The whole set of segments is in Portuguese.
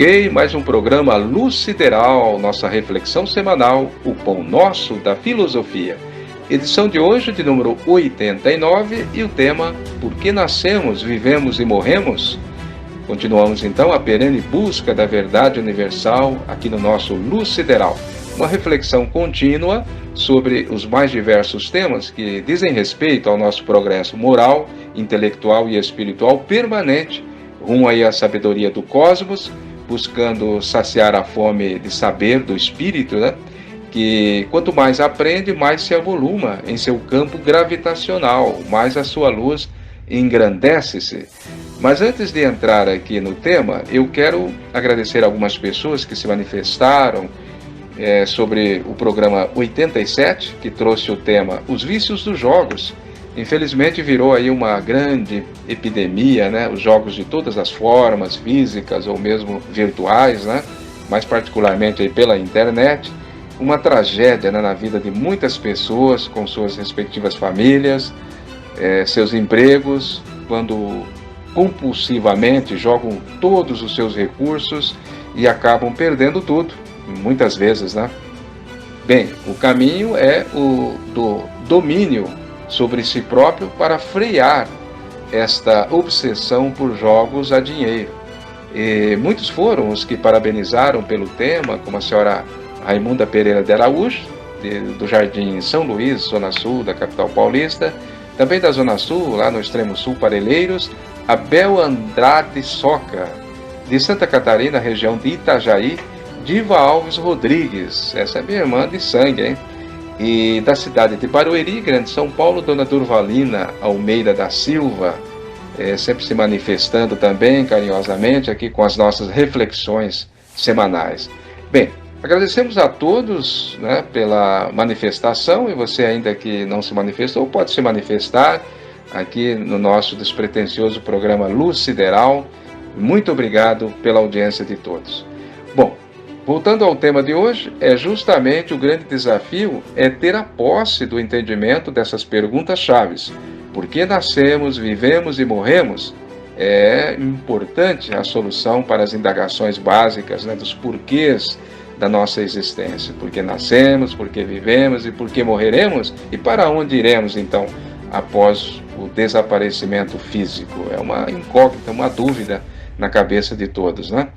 Ok, mais um programa Luz Sideral, nossa reflexão semanal, o pão nosso da filosofia. Edição de hoje de número 89 e o tema Por que nascemos, vivemos e morremos? Continuamos então a perene busca da verdade universal aqui no nosso Luz Sideral. Uma reflexão contínua sobre os mais diversos temas que dizem respeito ao nosso progresso moral, intelectual e espiritual permanente, rumo aí à sabedoria do cosmos, buscando saciar a fome de saber do espírito, né? Que quanto mais aprende, mais se avoluma em seu campo gravitacional, mais a sua luz engrandece-se. Mas antes de entrar aqui no tema, eu quero agradecer algumas pessoas que se manifestaram sobre o programa 87, que trouxe o tema Os Vícios dos Jogos. Infelizmente virou aí uma grande epidemia, né? Os jogos de todas as formas, físicas ou mesmo virtuais, né? Mais particularmente aí pela internet. Uma tragédia, né, na vida de muitas pessoas, com suas respectivas famílias, seus empregos, quando compulsivamente jogam todos os seus recursos e acabam perdendo tudo, muitas vezes, né? Bem, o caminho é o do domínio sobre si próprio para frear esta obsessão por jogos a dinheiro. E muitos foram os que parabenizaram pelo tema, como a senhora Raimunda Pereira de Araújo, do Jardim São Luís, Zona Sul da capital paulista, também da Zona Sul, lá no extremo sul, Parelheiros, Abel Andrade Soca, de Santa Catarina, região de Itajaí, Diva Alves Rodrigues, essa é minha irmã de sangue, hein? E da cidade de Barueri, Grande São Paulo, Dona Durvalina Almeida da Silva, sempre se manifestando também carinhosamente aqui com as nossas reflexões semanais. Bem, agradecemos a todos, né, pela manifestação, e você ainda que não se manifestou, pode se manifestar aqui no nosso despretensioso programa Luz Sideral. Muito obrigado pela audiência de todos. Bom, voltando ao tema de hoje, justamente o grande desafio é ter a posse do entendimento dessas perguntas-chaves. Por que nascemos, vivemos e morremos? É importante a solução para as indagações básicas, né, dos porquês da nossa existência. Por que nascemos, por que vivemos e por que morreremos? E para onde iremos, então, após o desaparecimento físico? É uma incógnita, uma dúvida na cabeça de todos, né?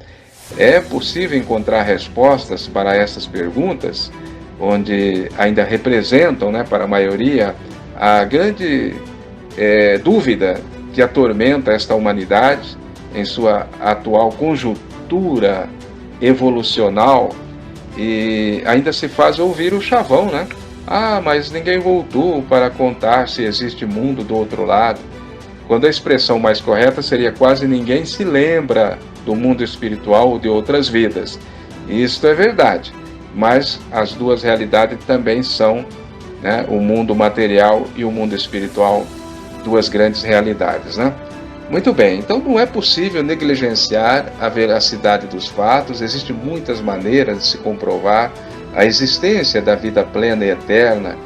É possível encontrar respostas para essas perguntas, onde ainda representam, né, para a maioria, a grande dúvida que atormenta esta humanidade em sua atual conjuntura evolucional, e ainda se faz ouvir o chavão, né? Ah, mas ninguém voltou para contar se existe mundo do outro lado. Quando a expressão mais correta seria quase ninguém se lembra do mundo espiritual ou de outras vidas. Isto é verdade, mas as duas realidades também são, né, o mundo material e o mundo espiritual, duas grandes realidades, né? Muito bem, então não é possível negligenciar a veracidade dos fatos. Existem muitas maneiras de se comprovar a existência da vida plena e eterna,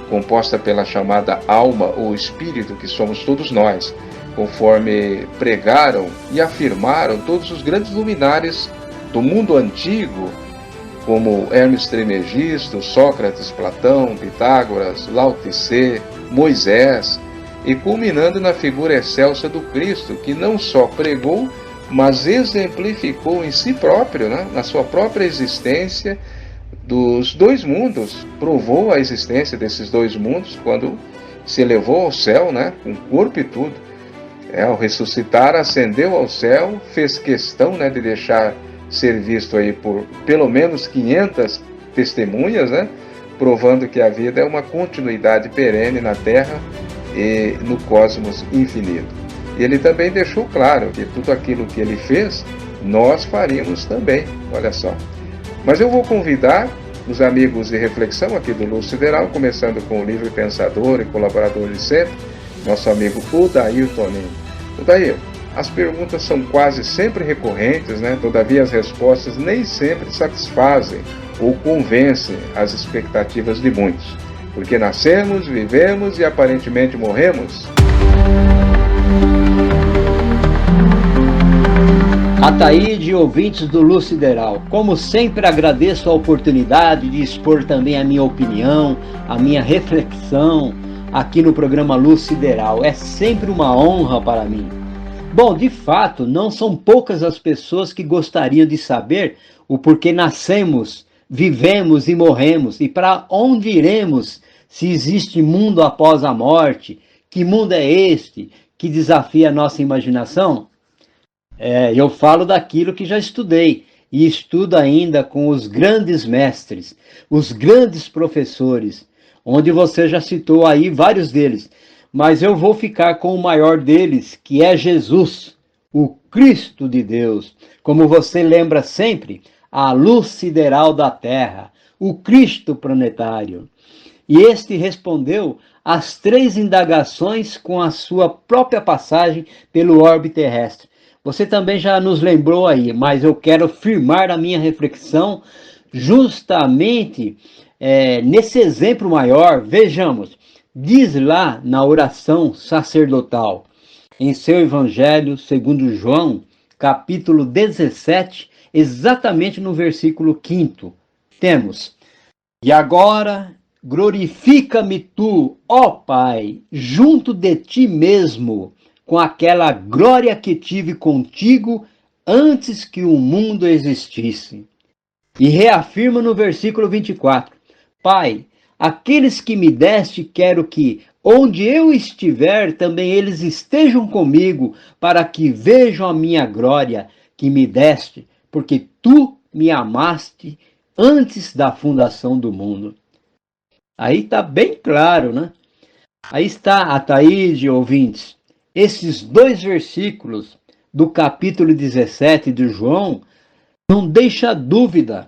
composta pela chamada alma ou espírito, que somos todos nós, conforme pregaram e afirmaram todos os grandes luminares do mundo antigo, como Hermes Trismegisto, Sócrates, Platão, Pitágoras, Lao Tse, Moisés, e culminando na figura excelsa do Cristo, que não só pregou, mas exemplificou em si próprio, né, na sua própria existência, dos dois mundos, provou a existência desses dois mundos quando se elevou ao céu, né, com corpo e tudo. Ao ressuscitar, ascendeu ao céu, fez questão, né, de deixar ser visto aí por pelo menos 500 testemunhas, né, provando que a vida é uma continuidade perene na Terra e no cosmos infinito. E ele também deixou claro que tudo aquilo que ele fez, nós faríamos também, olha só. Mas eu vou convidar os amigos de reflexão aqui do Luz Sideral, começando com o livre pensador e colaborador de sempre, nosso amigo Odair Toninho. Odair, as perguntas são quase sempre recorrentes, né? Todavia as respostas nem sempre satisfazem ou convencem as expectativas de muitos. Porque nascemos, vivemos e aparentemente morremos? Ataíde e ouvintes do Luz Sideral, como sempre agradeço a oportunidade de expor também a minha opinião, a minha reflexão aqui no programa Luz Sideral. É sempre uma honra para mim. Bom, de fato, não são poucas as pessoas que gostariam de saber o porquê nascemos, vivemos e morremos e para onde iremos se existe mundo após a morte. Que mundo é este que desafia a nossa imaginação? Eu falo daquilo que já estudei e estudo ainda com os grandes mestres, os grandes professores, onde você já citou aí vários deles, mas eu vou ficar com o maior deles, que é Jesus, o Cristo de Deus. Como você lembra sempre, a luz sideral da Terra, o Cristo planetário. E este respondeu às 3 indagações com a sua própria passagem pelo orbe terrestre. Você também já nos lembrou aí, mas eu quero firmar a minha reflexão justamente nesse exemplo maior. Vejamos, diz lá na oração sacerdotal, em seu Evangelho segundo João, capítulo 17, exatamente no versículo 5º, temos: E agora glorifica-me tu, ó Pai, junto de ti mesmo, com aquela glória que tive contigo antes que o mundo existisse. E reafirma no versículo 24: Pai, aqueles que me deste, quero que, onde eu estiver, também eles estejam comigo, para que vejam a minha glória que me deste, porque tu me amaste antes da fundação do mundo. Aí está bem claro, né? Aí está, Ataíde, ouvintes, esses 2 versículos do capítulo 17 de João não deixa dúvida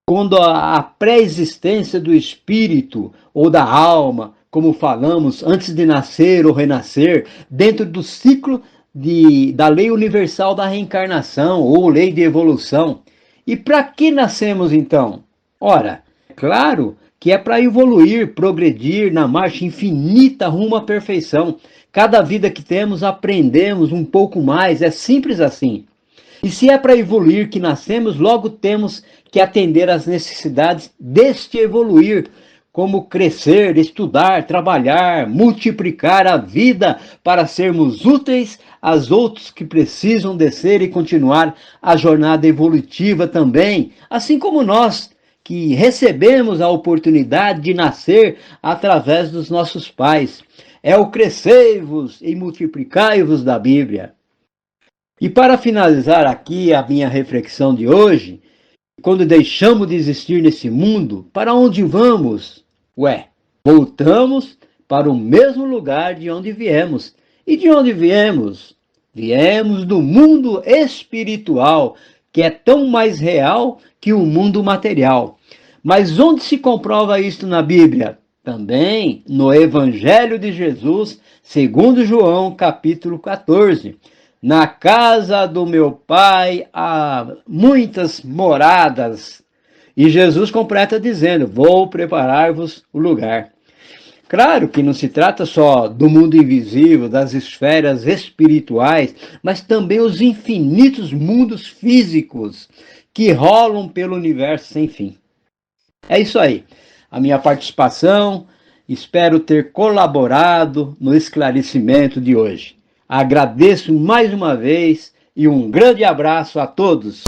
quando a pré-existência do espírito ou da alma, como falamos, antes de nascer ou renascer, dentro do ciclo da lei universal da reencarnação ou lei de evolução. E para que nascemos então? Ora, claro que é para evoluir, progredir na marcha infinita rumo à perfeição. Cada vida que temos, aprendemos um pouco mais, é simples assim. E se é para evoluir que nascemos, logo temos que atender às necessidades deste evoluir, como crescer, estudar, trabalhar, multiplicar a vida para sermos úteis aos outros que precisam descer e continuar a jornada evolutiva também, assim como nós, que recebemos a oportunidade de nascer através dos nossos pais. É o crescei-vos e multiplicai-vos da Bíblia. E para finalizar aqui a minha reflexão de hoje, quando deixamos de existir nesse mundo, para onde vamos? Voltamos para o mesmo lugar de onde viemos. E de onde viemos? Viemos do mundo espiritual, que é tão mais real que o mundo material. Mas onde se comprova isso na Bíblia? Também no Evangelho de Jesus, segundo João, capítulo 14. Na casa do meu Pai há muitas moradas. E Jesus completa dizendo: vou preparar-vos o lugar. Claro que não se trata só do mundo invisível, das esferas espirituais, mas também os infinitos mundos físicos que rolam pelo universo sem fim. É isso aí. A minha participação, espero ter colaborado no esclarecimento de hoje. Agradeço mais uma vez e um grande abraço a todos.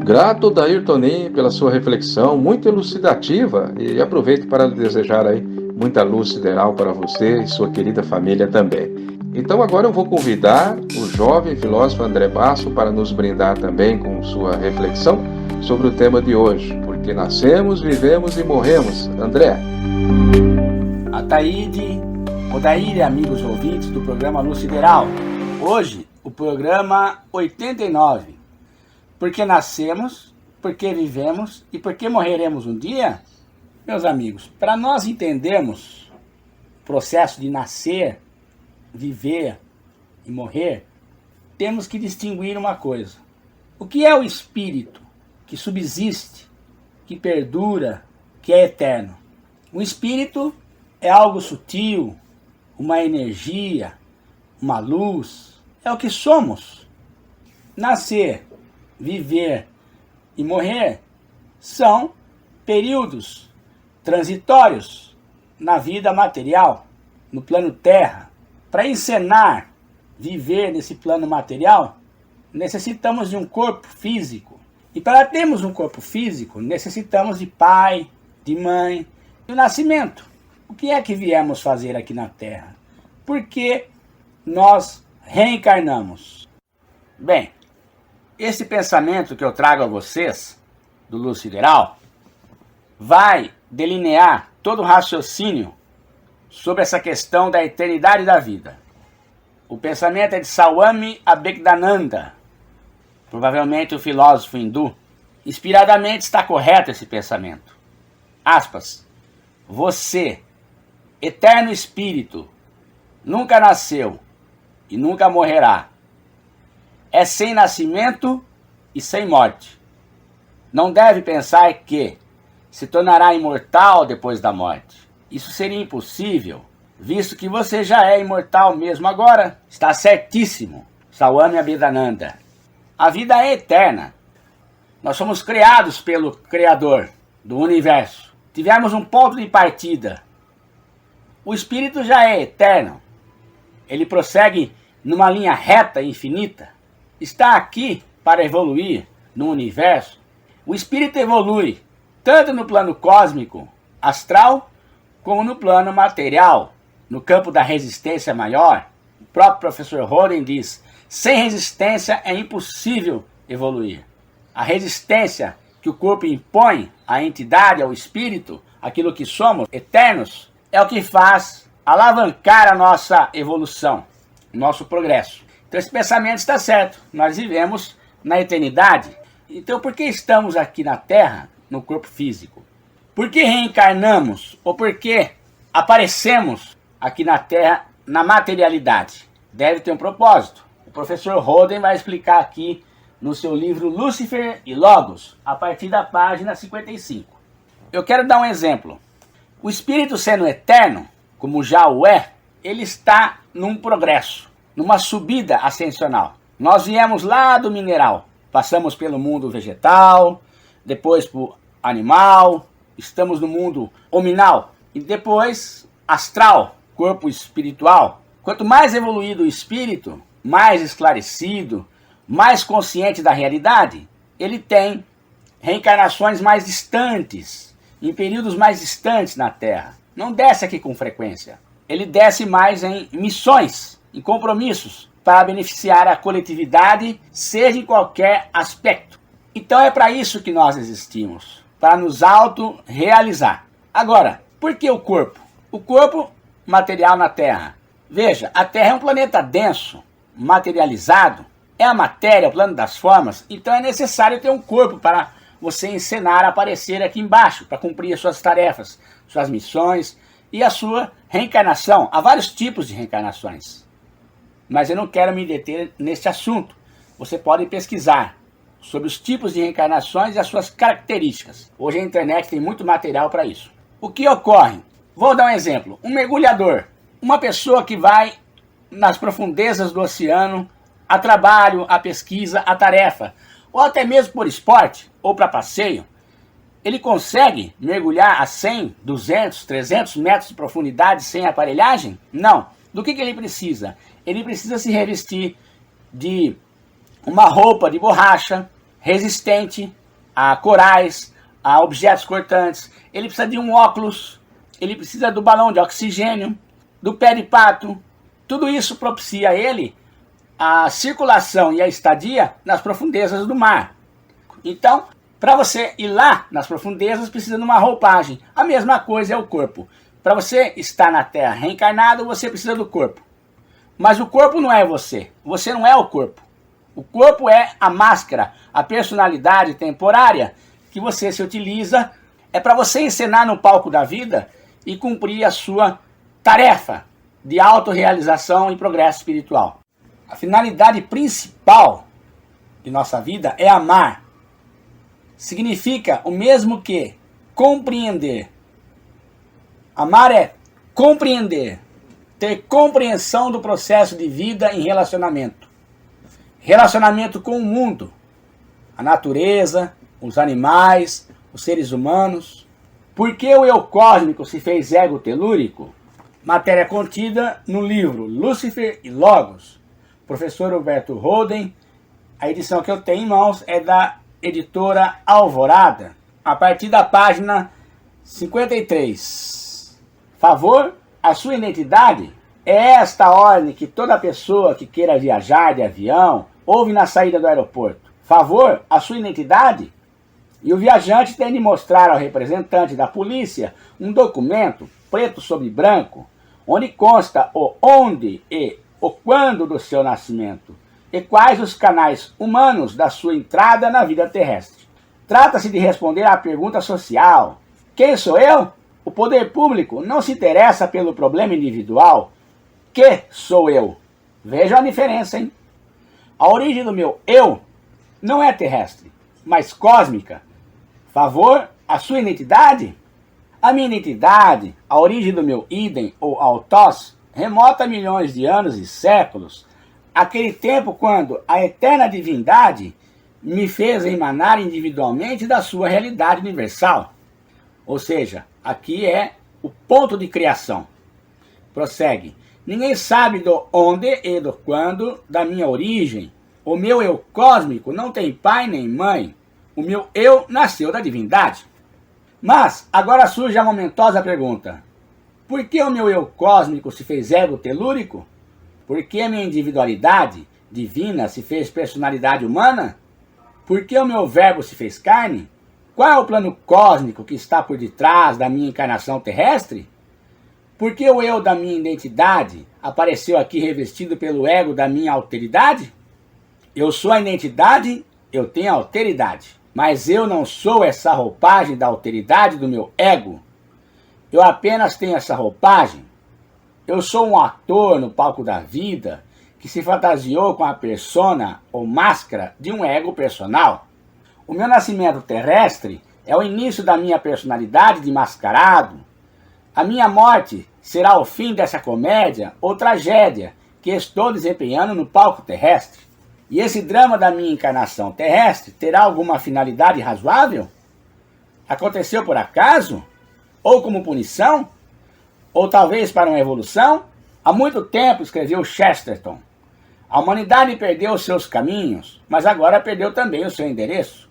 Grato, Dair Tonin, pela sua reflexão muito elucidativa e aproveito para desejar aí muita luz sideral para você e sua querida família também. Então agora eu vou convidar o jovem filósofo André Basso para nos brindar também com sua reflexão sobre o tema de hoje, porque nascemos, vivemos e morremos. André. Ataíde, Odair e amigos ouvintes do programa Luz Sideral. Hoje, o programa 89. Porque nascemos, porque vivemos e porque morreremos um dia? Meus amigos, para nós entendermos o processo de nascer, viver e morrer, temos que distinguir uma coisa. O que é o espírito que subsiste, que perdura, que é eterno? O espírito é algo sutil, uma energia, uma luz, é o que somos. Nascer, viver e morrer são períodos transitórios na vida material, no plano terra. Para encenar, viver nesse plano material, necessitamos de um corpo físico. E para termos um corpo físico, necessitamos de pai, de mãe, e o nascimento. O que é que viemos fazer aqui na Terra? Por que nós reencarnamos? Bem, esse pensamento que eu trago a vocês, do Luz Sideral, vai delinear todo o raciocínio sobre essa questão da eternidade da vida. O pensamento é de Swami Abhedananda, provavelmente o filósofo hindu. Inspiradamente está correto esse pensamento. Aspas. Você, eterno espírito, nunca nasceu e nunca morrerá. É sem nascimento e sem morte. Não deve pensar que se tornará imortal depois da morte. Isso seria impossível, visto que você já é imortal mesmo agora. Está certíssimo, Swami Abhedananda. A vida é eterna. Nós somos criados pelo Criador do universo. Tivemos um ponto de partida. O espírito já é eterno. Ele prossegue numa linha reta e infinita. Está aqui para evoluir no universo. O espírito evolui tanto no plano cósmico, astral, como no plano material, no campo da resistência maior. O próprio professor Roden diz: sem resistência é impossível evoluir. A resistência que o corpo impõe à entidade, ao espírito, aquilo que somos, eternos, é o que faz alavancar a nossa evolução, o nosso progresso. Então esse pensamento está certo. Nós vivemos na eternidade. Então por que estamos aqui na Terra, no corpo físico? Por que reencarnamos? Ou por que aparecemos aqui na Terra na materialidade? Deve ter um propósito. O professor Roden vai explicar aqui no seu livro Lúcifer e Logos, a partir da página 55. Eu quero dar um exemplo. O espírito sendo eterno, como já o é, ele está num progresso, numa subida ascensional. Nós viemos lá do mineral, passamos pelo mundo vegetal, depois para animal, estamos no mundo hominal e depois astral, corpo espiritual. Quanto mais evoluído o espírito, mais esclarecido, mais consciente da realidade, ele tem reencarnações mais distantes, em períodos mais distantes na Terra. Não desce aqui com frequência. Ele desce mais em missões, em compromissos, para beneficiar a coletividade, seja em qualquer aspecto. Então é para isso que nós existimos, para nos auto-realizar. Agora, por que o corpo? O corpo material na Terra. Veja, a Terra é um planeta denso, materializado, é a matéria, o plano das formas, então é necessário ter um corpo para você encenar, aparecer aqui embaixo, para cumprir as suas tarefas, suas missões e a sua reencarnação. Há vários tipos de reencarnações, mas eu não quero me deter nesse assunto. Você pode pesquisar sobre os tipos de reencarnações e as suas características. Hoje a internet tem muito material para isso. O que ocorre? Vou dar um exemplo. Um mergulhador, uma pessoa que vai nas profundezas do oceano, a trabalho, a pesquisa, a tarefa, ou até mesmo por esporte, ou para passeio, ele consegue mergulhar a 100, 200, 300 metros de profundidade sem aparelhagem? Não. Do que ele precisa? Ele precisa se revestir de uma roupa de borracha, resistente a corais, a objetos cortantes. Ele precisa de um óculos, ele precisa do balão de oxigênio, do pé de pato. Tudo isso propicia a ele a circulação e a estadia nas profundezas do mar. Então, para você ir lá nas profundezas, precisa de uma roupagem. A mesma coisa é o corpo. Para você estar na Terra reencarnado, você precisa do corpo. Mas o corpo não é você. Você não é o corpo. O corpo é a máscara, a personalidade temporária que você se utiliza. É para você encenar no palco da vida e cumprir a sua tarefa de autorrealização e progresso espiritual. A finalidade principal de nossa vida é amar. Significa o mesmo que compreender. Amar é compreender, ter compreensão do processo de vida em relacionamento. Relacionamento com o mundo, a natureza, os animais, os seres humanos. Por que o eu cósmico se fez ego telúrico? Matéria contida no livro Lúcifer e Logos, professor Roberto Roden. A edição que eu tenho em mãos é da editora Alvorada, a partir da página 53. Favor, a sua identidade é esta ordem que toda pessoa que queira viajar de avião ouve na saída do aeroporto. Favor, a sua identidade? E o viajante tem de mostrar ao representante da polícia um documento, preto sobre branco, onde consta o onde e o quando do seu nascimento e quais os canais humanos da sua entrada na vida terrestre. Trata-se de responder à pergunta social: quem sou eu? O poder público não se interessa pelo problema individual. Que sou eu? Vejam a diferença, hein? A origem do meu eu não é terrestre, mas cósmica. Favor, a sua identidade? A minha identidade, a origem do meu idem ou autós, remota a milhões de anos e séculos, aquele tempo quando a eterna divindade me fez emanar individualmente da sua realidade universal. Ou seja, aqui é o ponto de criação. Prossegue. Ninguém sabe do onde e do quando da minha origem. O meu eu cósmico não tem pai nem mãe. O meu eu nasceu da divindade. Mas agora surge a momentosa pergunta: por que o meu eu cósmico se fez ego telúrico? Por que a minha individualidade divina se fez personalidade humana? Por que o meu verbo se fez carne? Qual é o plano cósmico que está por detrás da minha encarnação terrestre? Por que o eu da minha identidade apareceu aqui revestido pelo ego da minha alteridade? Eu sou a identidade, eu tenho a alteridade. Mas eu não sou essa roupagem da alteridade do meu ego. Eu apenas tenho essa roupagem. Eu sou um ator no palco da vida que se fantasiou com a persona ou máscara de um ego personal. O meu nascimento terrestre é o início da minha personalidade de mascarado. A minha morte será o fim dessa comédia ou tragédia que estou desempenhando no palco terrestre. E esse drama da minha encarnação terrestre terá alguma finalidade razoável? Aconteceu por acaso? Ou como punição? Ou talvez para uma evolução? Há muito tempo, escreveu Chesterton, a humanidade perdeu os seus caminhos, mas agora perdeu também o seu endereço.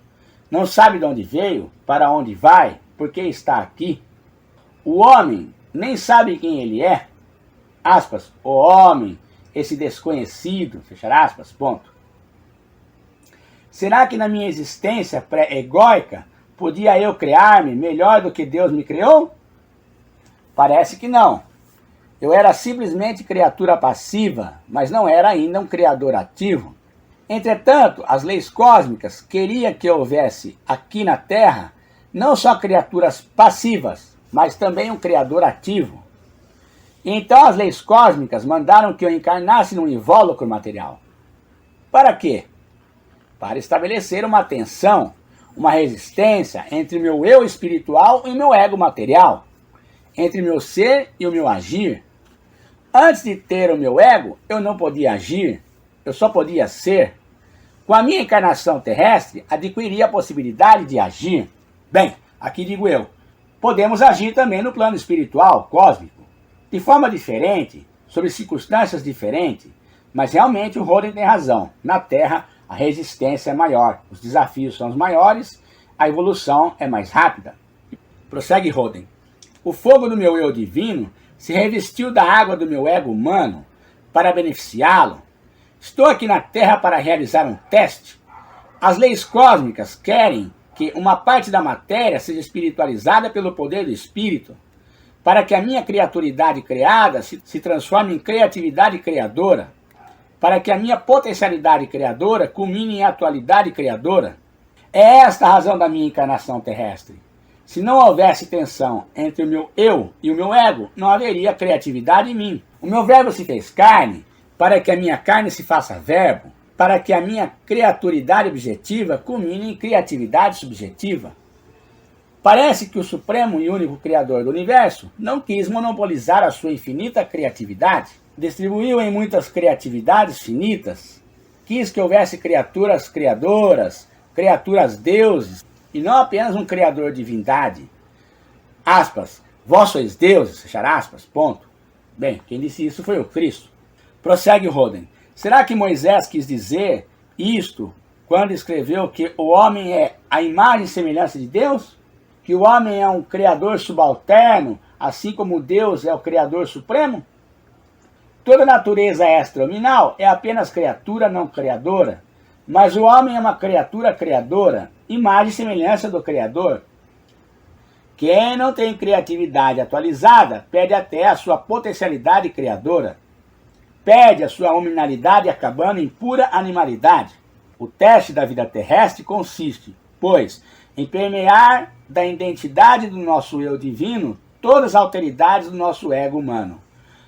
Não sabe de onde veio, para onde vai, por que está aqui. O homem nem sabe quem ele é. Aspas, o homem, esse desconhecido, fechar aspas, ponto. Será que na minha existência pré-egóica podia eu criar-me melhor do que Deus me criou? Parece que não. Eu era simplesmente criatura passiva, mas não era ainda um criador ativo. Entretanto, as leis cósmicas queriam que houvesse aqui na Terra não só criaturas passivas, mas também um criador ativo. Então as leis cósmicas mandaram que eu encarnasse num invólucro material. Para quê? Para estabelecer uma tensão, uma resistência entre o meu eu espiritual e o meu ego material, entre o meu ser e o meu agir. Antes de ter o meu ego, eu não podia agir, eu só podia ser. Com a minha encarnação terrestre, adquiri a possibilidade de agir. Bem, aqui digo eu, podemos agir também no plano espiritual, cósmico, de forma diferente, sob circunstâncias diferentes, mas realmente o Roden tem razão. Na Terra, a resistência é maior, os desafios são os maiores, a evolução é mais rápida. Prossegue Roden. O fogo do meu eu divino se revestiu da água do meu ego humano para beneficiá-lo. Estou aqui na Terra para realizar um teste. As leis cósmicas querem que uma parte da matéria seja espiritualizada pelo poder do espírito, para que a minha criaturidade criada se transforme em criatividade criadora, para que a minha potencialidade criadora culmine em atualidade criadora. É esta a razão da minha encarnação terrestre. Se não houvesse tensão entre o meu eu e o meu ego, não haveria criatividade em mim. O meu verbo se fez carne, para que a minha carne se faça verbo, para que a minha criaturidade objetiva culmine em criatividade subjetiva. Parece que o Supremo e único Criador do Universo não quis monopolizar a sua infinita criatividade, distribuiu em muitas criatividades finitas, quis que houvesse criaturas criadoras, criaturas deuses, e não apenas um Criador divindade. Aspas, vós sois deuses, fechar aspas, ponto. Bem, quem disse isso foi o Cristo. Prossegue Roden. Será que Moisés quis dizer isto quando escreveu que o homem é a imagem e semelhança de Deus? Que o homem é um criador subalterno, assim como Deus é o criador supremo? Toda natureza extra-nominal é apenas criatura não criadora, mas o homem é uma criatura criadora, imagem e semelhança do Criador. Quem não tem criatividade atualizada perde até a sua potencialidade criadora, perde a sua hominalidade acabando em pura animalidade. O teste da vida terrestre consiste, pois, em permear da identidade do nosso eu divino todas as alteridades do nosso ego humano,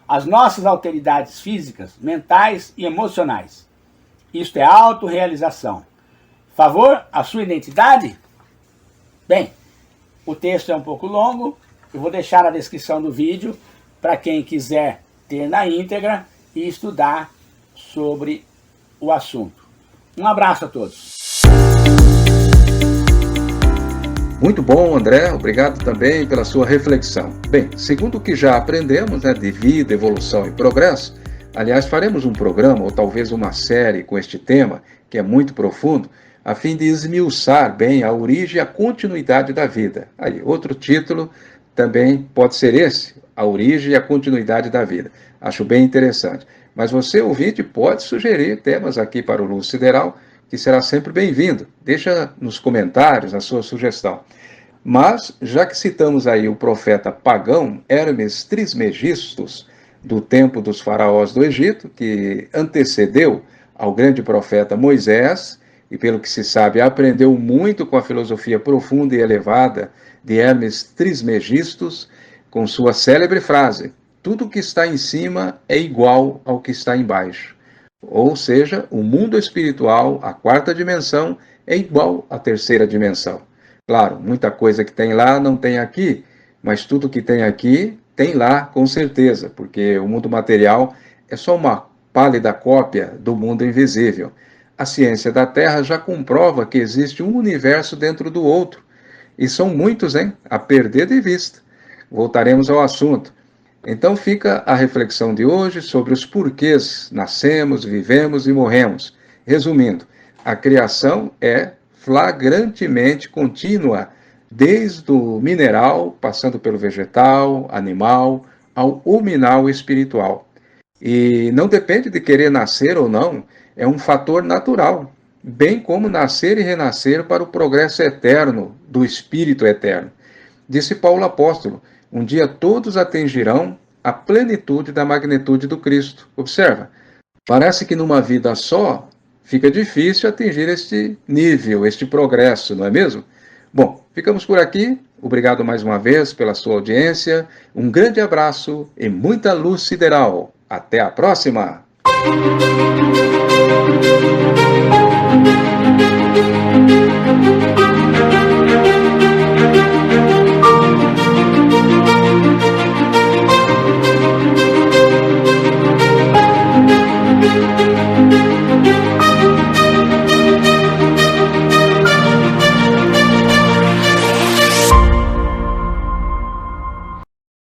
as nossas alteridades físicas, mentais e emocionais. Isto é autorrealização. Favor a sua identidade? Bem, o texto é um pouco longo, eu vou deixar na descrição do vídeo para quem quiser ter na íntegra e estudar sobre o assunto. Um abraço a todos. Muito bom, André. Obrigado também pela sua reflexão. Bem, segundo o que já aprendemos, de vida, evolução e progresso, aliás, faremos um programa ou talvez uma série com este tema, que é muito profundo, a fim de esmiuçar bem a origem e a continuidade da vida. Aí, outro título também pode ser esse, a origem e a continuidade da vida. Acho bem interessante. Mas você, ouvinte, pode sugerir temas aqui para o Luz Sideral, que será sempre bem-vindo. Deixa nos comentários a sua sugestão. Mas, já que citamos aí o profeta pagão Hermes Trismegistus, do tempo dos faraós do Egito, que antecedeu ao grande profeta Moisés, e pelo que se sabe, aprendeu muito com a filosofia profunda e elevada de Hermes Trismegistus, com sua célebre frase, tudo que está em cima é igual ao que está embaixo. Ou seja, o mundo espiritual, a quarta dimensão, é igual à terceira dimensão. Claro, muita coisa que tem lá não tem aqui, mas tudo que tem aqui tem lá com certeza, porque o mundo material é só uma pálida cópia do mundo invisível. A ciência da Terra já comprova que existe um universo dentro do outro, e são muitos, a perder de vista. Voltaremos ao assunto. Então fica a reflexão de hoje sobre os porquês nascemos, vivemos e morremos. Resumindo, a criação é flagrantemente contínua, desde o mineral, passando pelo vegetal, animal, ao huminal espiritual. E não depende de querer nascer ou não, é um fator natural, bem como nascer e renascer para o progresso eterno do Espírito eterno. Disse Paulo apóstolo, um dia todos atingirão a plenitude da magnitude do Cristo. Observa, parece que numa vida só fica difícil atingir este nível, este progresso, não é mesmo? Bom, ficamos por aqui. Obrigado mais uma vez pela sua audiência. Um grande abraço e muita luz sideral. Até a próxima!